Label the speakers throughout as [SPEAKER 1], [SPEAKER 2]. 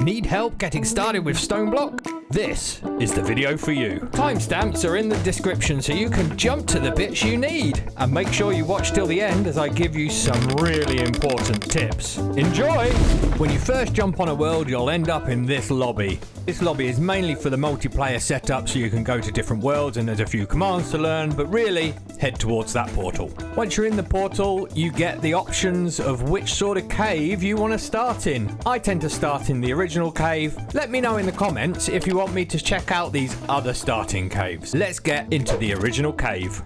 [SPEAKER 1] Need help getting started with Stoneblock? This is the video for you. Timestamps are in the description so you can jump to the bits you need. And make sure you watch till the end as I give you some really important tips. Enjoy! When you first jump on a world, you'll end up in this lobby. This lobby is mainly for the multiplayer setup so you can go to different worlds and there's a few commands to learn, but really, head towards that portal. Once you're in the portal, you get the options of which sort of cave you want to start in. I tend to start in the original cave. Let me know in the comments if you want me to check out these other starting caves. Let's get into the original cave.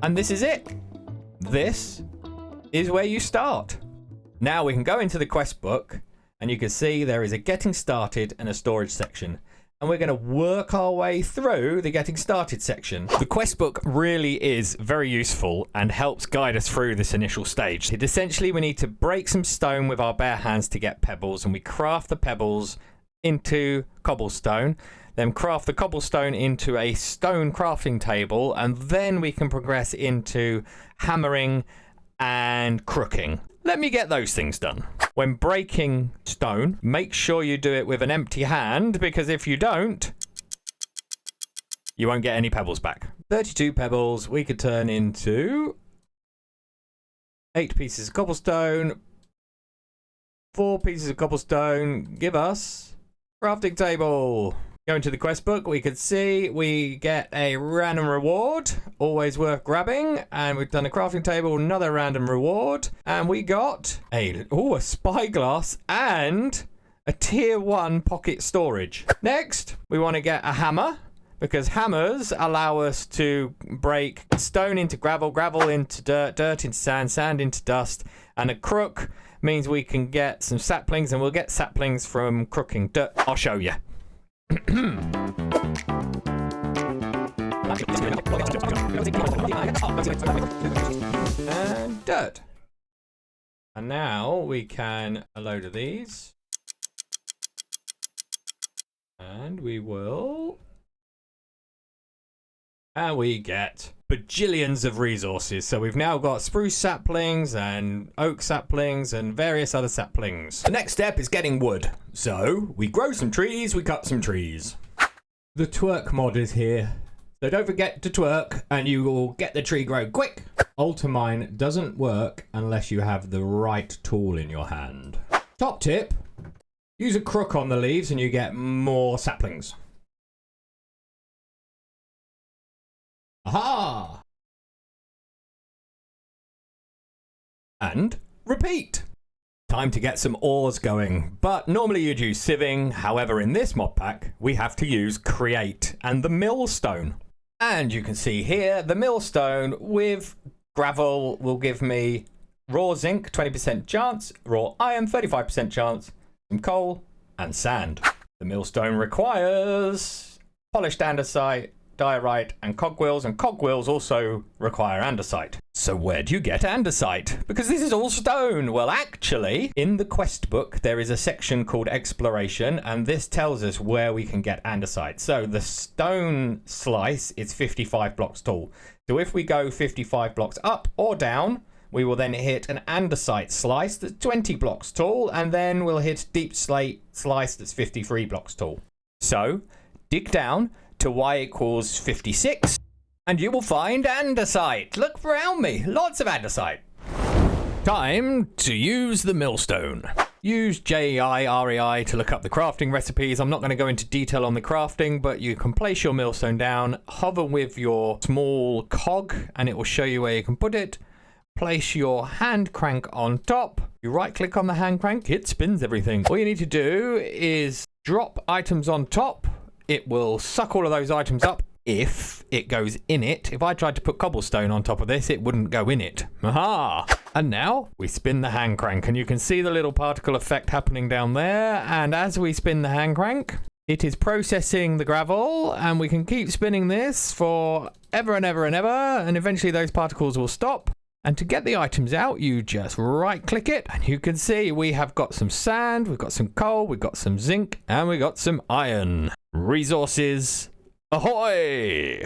[SPEAKER 1] And this is it. This is where you start. Now we can go into the quest book and you can see there is a getting started and a storage section. And we're going to work our way through the getting started section. The quest book really is very useful and helps guide us through this initial stage. Essentially, we need to break some stone with our bare hands to get pebbles, and we craft the pebbles into cobblestone, then craft the cobblestone into a stone crafting table, and then we can progress into hammering and crooking. Let me get those things done. When breaking stone, make sure you do it with an empty hand, because if you don't, you won't get any pebbles back. 32 pebbles we could turn into 8 pieces of cobblestone. 4 pieces of cobblestone give us crafting table. Go into the quest book, we could see we get a random reward, always worth grabbing, and we've done a crafting table, another random reward, and we got a spyglass and a tier 1 pocket storage. Next, we want to get a hammer, because hammers allow us to break stone into gravel, gravel into dirt, dirt into sand, sand into dust, and a crook means we can get some saplings, and we'll get saplings from crooking dirt. I'll show you. And dirt. And now we can a load of these. And we will. And we get bajillions of resources. So we've now got spruce saplings and oak saplings and various other saplings. The next step is getting wood. So we grow some trees, we cut some trees. The twerk mod is here. So don't forget to twerk and you will get the tree grow quick. Ultimine doesn't work unless you have the right tool in your hand. Top tip, use a crook on the leaves and you get more saplings. Aha! And repeat. Time to get some ores going, but normally you'd use sieving. However, in this mod pack, we have to use Create and the Millstone. And you can see here, the Millstone with gravel will give me raw zinc, 20% chance, raw iron, 35% chance, some coal, and sand. The Millstone requires polished andesite, diorite, and cogwheels also require andesite. So where do you get andesite? Because this is all stone. Well, actually, in the quest book, there is a section called Exploration, and this tells us where we can get andesite. So the stone slice is 55 blocks tall. So if we go 55 blocks up or down, we will then hit an andesite slice that's 20 blocks tall, and then we'll hit deep slate slice that's 53 blocks tall. So dig down to y equals 56, and you will find andesite. Look around me, lots of andesite. Time to use the Millstone. Use JEI to look up the crafting recipes. I'm not going to go into detail on the crafting, but you can place your Millstone down, hover with your small cog, and it will show you where you can put it. Place your hand crank on top. You right click on the hand crank, it spins everything. All you need to do is drop items on top. It will suck all of those items up if it goes in it. If I tried to put cobblestone on top of this, it wouldn't go in it. Aha! And now we spin the hand crank, and you can see the little particle effect happening down there. And as we spin the hand crank, it is processing the gravel, and we can keep spinning this for ever and ever and ever, and eventually those particles will stop. And to get the items out, you just right click it, and you can see we have got some sand, we've got some coal, we've got some zinc, and we've got some iron. Resources ahoy!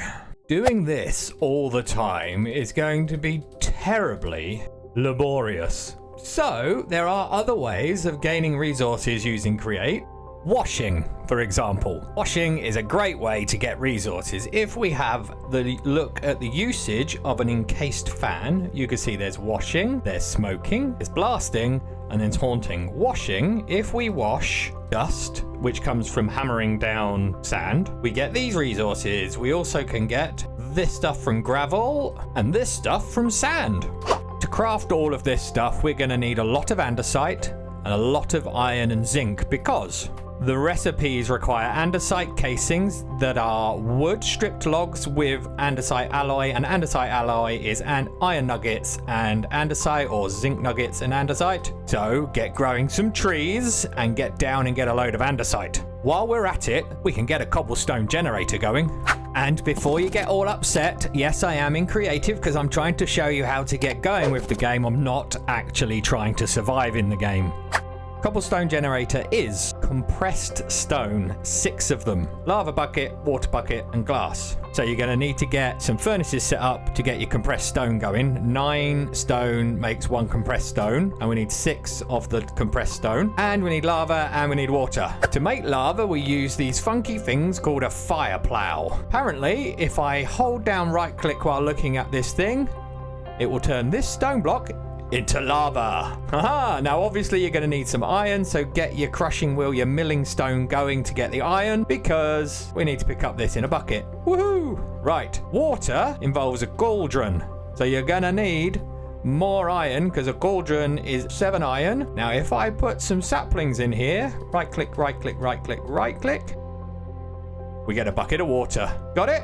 [SPEAKER 1] Doing this all the time is going to be terribly laborious. So there are other ways of gaining resources using Create. Washing, for example. Washing is a great way to get resources. If we have the look at the usage of an encased fan, you can see there's washing, there's smoking, there's blasting, and there's haunting. Washing, if we wash dust, which comes from hammering down sand, we get these resources. We also can get this stuff from gravel and this stuff from sand. To craft all of this stuff, we're going to need a lot of andesite and a lot of iron and zinc, because the recipes require andesite casings that are wood stripped logs with andesite alloy, and andesite alloy is iron nuggets and andesite, or zinc nuggets and andesite. So get growing some trees and get down and get a load of andesite. While we're at it, we can get a cobblestone generator going. And before you get all upset, yes, I am in creative because I'm trying to show you how to get going with the game. I'm not actually trying to survive in the game. Cobblestone generator is compressed stone, 6 of them. Lava bucket, water bucket, and glass. So you're going to need to get some furnaces set up to get your compressed stone going. 9 stone makes 1 compressed stone, and we need 6 of the compressed stone. And we need lava, and we need water. To make lava, we use these funky things called a fire plow. Apparently, if I hold down right click while looking at this thing, it will turn this stone block into lava. Haha! Now obviously you're going to need some iron, so get your crushing wheel, your milling stone going to get the iron, because we need to pick up this in a bucket. Woohoo! Right, water involves a cauldron, so you're going to need more iron, because a cauldron is 7 iron. Now if I put some saplings in here, right click, right click, right click, right click, we get a bucket of water. Got it?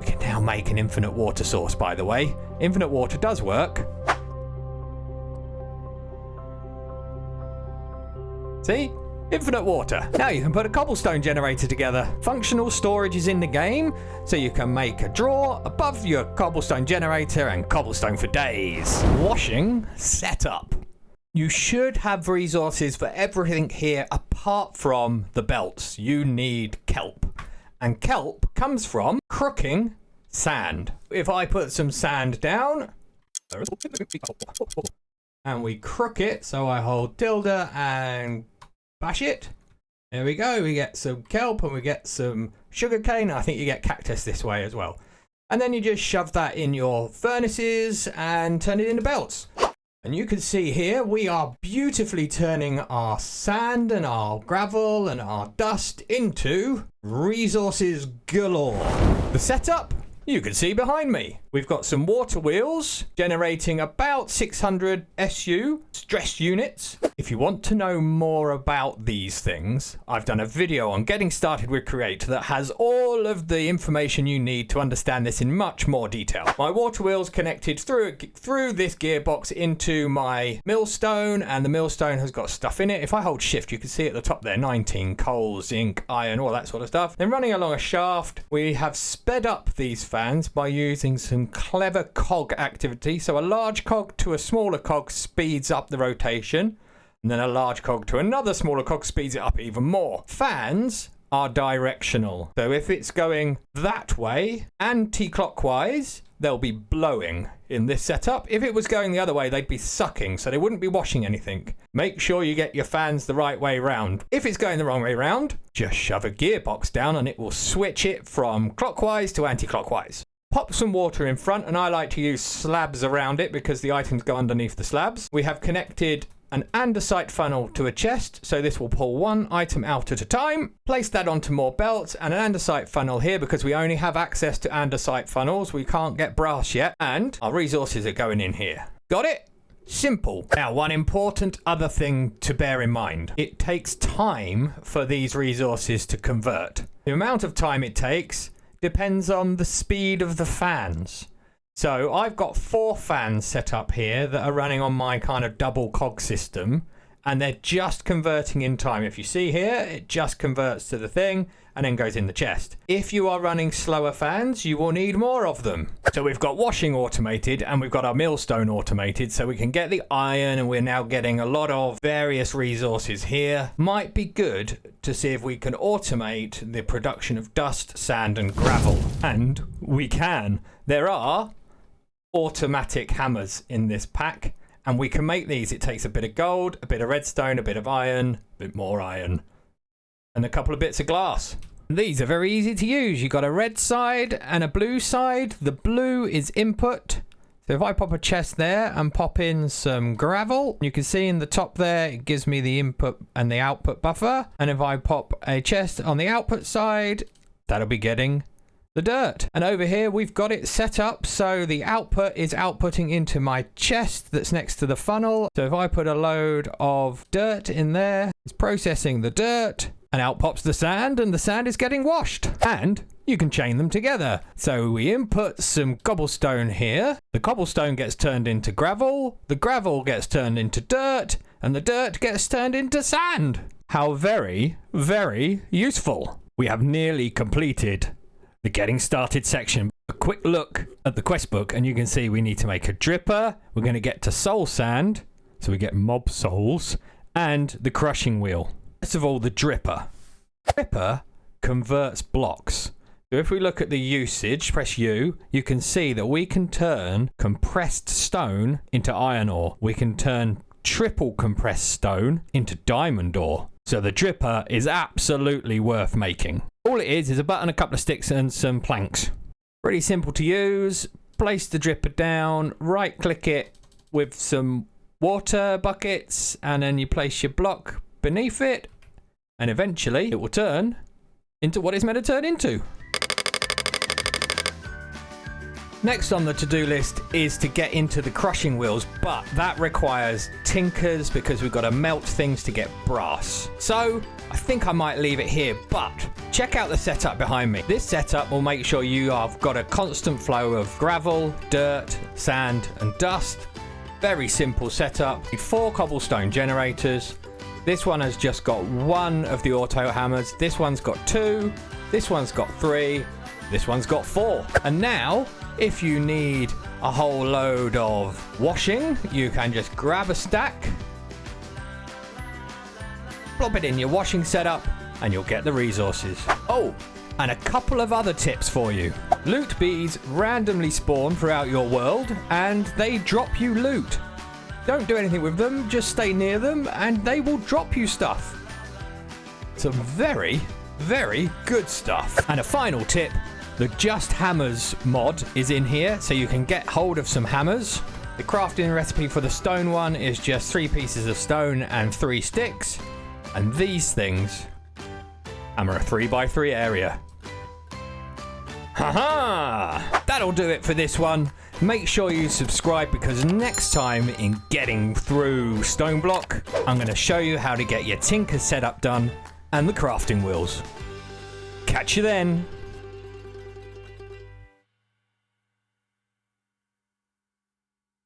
[SPEAKER 1] We can now make an infinite water source, by the way. Infinite water does work. See? Infinite water. Now you can put a cobblestone generator together. Functional storage is in the game, so you can make a drawer above your cobblestone generator and cobblestone for days. Washing setup. You should have resources for everything here apart from the belts. You need kelp. And kelp comes from crooking sand. If I put some sand down, and we crook it, so I hold tilde and bash it. There we go. We get some kelp and we get some sugarcane. I think you get cactus this way as well. And then you just shove that in your furnaces and turn it into belts. And you can see here we are beautifully turning our sand and our gravel and our dust into resources galore. The setup, you can see behind me. We've got some water wheels generating about 600 SU stress units. If you want to know more about these things, I've done a video on getting started with Create that has all of the information you need to understand this in much more detail. My water wheels connected through this gearbox into my millstone, and the millstone has got stuff in it. If I hold shift, you can see at the top there 19 coal, zinc, iron, all that sort of stuff. Then running along a shaft, we have sped up these fans by using some clever cog activity. So a large cog to a smaller cog speeds up the rotation, and then a large cog to another smaller cog speeds it up even more. Fans are directional. So if it's going that way, anti-clockwise, they'll be blowing in this setup. If it was going the other way, they'd be sucking, so they wouldn't be washing anything. Make sure you get your fans the right way round. If it's going the wrong way round, just shove a gearbox down and it will switch it from clockwise to anti-clockwise. Pop some water in front, and I like to use slabs around it because the items go underneath the slabs. We have connected an andesite funnel to a chest, so this will pull one item out at a time. Place that onto more belts, and an andesite funnel here because we only have access to andesite funnels. We can't get brass yet, and our resources are going in here. Got it? Simple. Now, one important other thing to bear in mind. It takes time for these resources to convert. The amount of time it takes depends on the speed of the fans. So I've got 4 fans set up here that are running on my kind of double cog system, and they're just converting in time. If you see here, it just converts to the thing and then goes in the chest. If you are running slower fans, you will need more of them. So we've got washing automated and we've got our millstone automated, so we can get the iron, and we're now getting a lot of various resources here. Might be good to see if we can automate the production of dust, sand and gravel. And we can. There are automatic hammers in this pack, And we can make these. It takes a bit of gold, a bit of redstone, a bit of iron, a bit more iron, and a couple of bits of glass. These are very easy to use. You've got a red side and a blue side. The blue is input. So if I pop a chest there and pop in some gravel, you can see in the top there, it gives me the input and the output buffer. And if I pop a chest on the output side, that'll be getting the dirt. And over here, we've got it set up so the output is outputting into my chest that's next to the funnel. So if I put a load of dirt in there, it's processing the dirt and out pops the sand, and the sand is getting washed. And you can chain them together. So we input some cobblestone here. The cobblestone gets turned into gravel. The gravel gets turned into dirt, and the dirt gets turned into sand. How very, very useful. We have nearly completed the getting started section. A quick look at the quest book, and you can see we need to make a dripper. We're going to get to soul sand, so we get mob souls, and the crushing wheel. First of all, the dripper. Dripper converts blocks. So if we look at the usage, press U, you can see that we can turn compressed stone into iron ore. We can turn triple compressed stone into diamond ore. So the dripper is absolutely worth making. All it is a button, a couple of sticks, and some planks. Pretty simple to use. Place the dripper down, right click it with some water buckets, and then you place your block beneath it, and eventually it will turn into what it's meant to turn into. Next on the to-do list is to get into the crushing wheels, but that requires tinkers because we've got to melt things to get brass. So I think I might leave it here, but check out the setup behind me. This setup will make sure you have got a constant flow of gravel, dirt, sand, and dust. Very simple setup. 4 cobblestone generators. This one has just got 1 of the auto hammers. This one's got 2. This one's got 3. This one's got 4. And now, if you need a whole load of washing, you can just grab a stack, plop it in your washing setup, and you'll get the resources. Oh, and a couple of other tips for you. Loot bees randomly spawn throughout your world, and they drop you loot. Don't do anything with them, just stay near them, and they will drop you stuff. Some very, very good stuff. And a final tip, the Just Hammers mod is in here, so you can get hold of some hammers. The crafting recipe for the stone one is just 3 pieces of stone and 3 sticks. And these things hammer a 3x3 area. Haha! That'll do it for this one. Make sure you subscribe because next time in Getting Through Stoneblock, I'm going to show you how to get your tinker setup done and the crafting wheels. Catch you then.